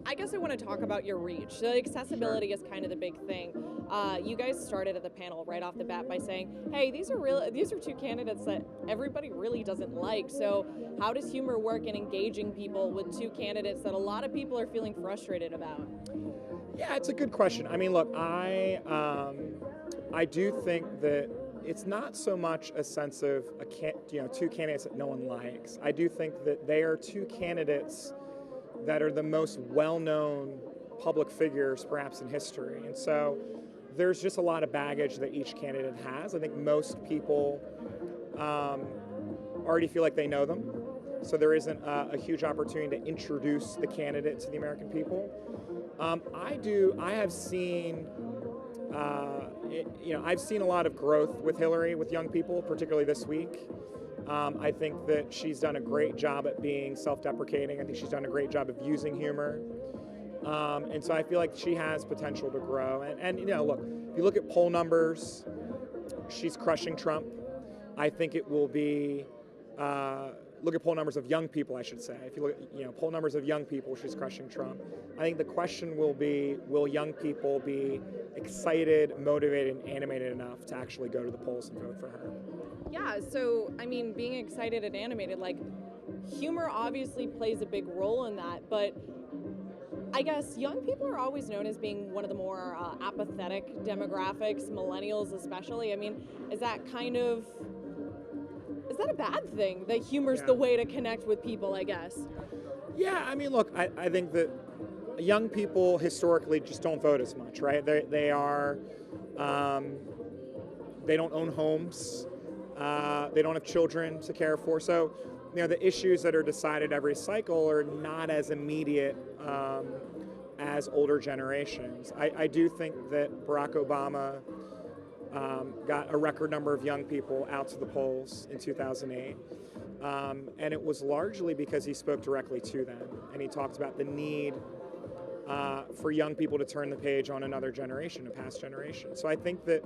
I guess I want to talk about your reach. The accessibility is kind of the big thing. You guys started at the panel right off the bat by saying, "Hey, these are two candidates that everybody really doesn't like." So, how does humor work in engaging people with two candidates that a lot of people are feeling frustrated about? Yeah, it's a good question. I mean, look, I do think that it's not so much a sense of two candidates that no one likes. I do think that they are two candidates that are the most well-known public figures, perhaps in history, and so there's just a lot of baggage that each candidate has. I think most people um, already feel like they know them, so there isn't a huge opportunity to introduce the candidate to the American people. I do. I have seen, I've seen a lot of growth with Hillary with young people, particularly this week. I think that she's done a great job at being self-deprecating. I think she's done a great job of using humor, and so I feel like she has potential to grow. And look, if you look at poll numbers, she's crushing Trump. I think it will be. Look at poll numbers of young people, I should say. If you look at poll numbers of young people, she's crushing Trump. I think the question will be, will young people be excited, motivated, and animated enough to actually go to the polls and vote for her? Yeah, so I mean, being excited and animated, like humor obviously plays a big role in that, but I guess young people are always known as being one of the more apathetic demographics, millennials especially. I mean, is that kind of is that a bad thing that humor's Yeah. the way to connect with people, I guess? Yeah, I mean, look, I think that young people historically just don't vote as much, right? They are, um, they don't own homes, they don't have children to care for. So, the issues that are decided every cycle are not as immediate as older generations. I do think that Barack Obama got a record number of young people out to the polls in 2008. And it was largely because he spoke directly to them. And he talked about the need for young people to turn the page on another generation, a past generation. So I think that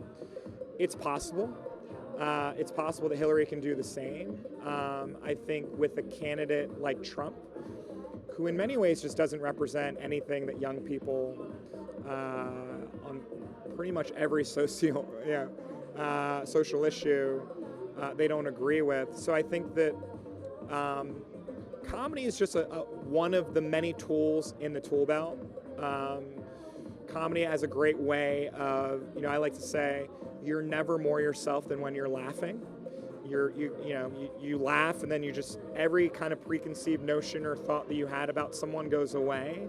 it's possible. It's possible that Hillary can do the same. I think with a candidate like Trump, who in many ways just doesn't represent anything that young people on pretty much every social issue they don't agree with. So I think that comedy is just one of the many tools in the tool belt. Comedy has a great way of, I like to say, you're never more yourself than when you're laughing. You laugh, and then you just, every kind of preconceived notion or thought that you had about someone goes away.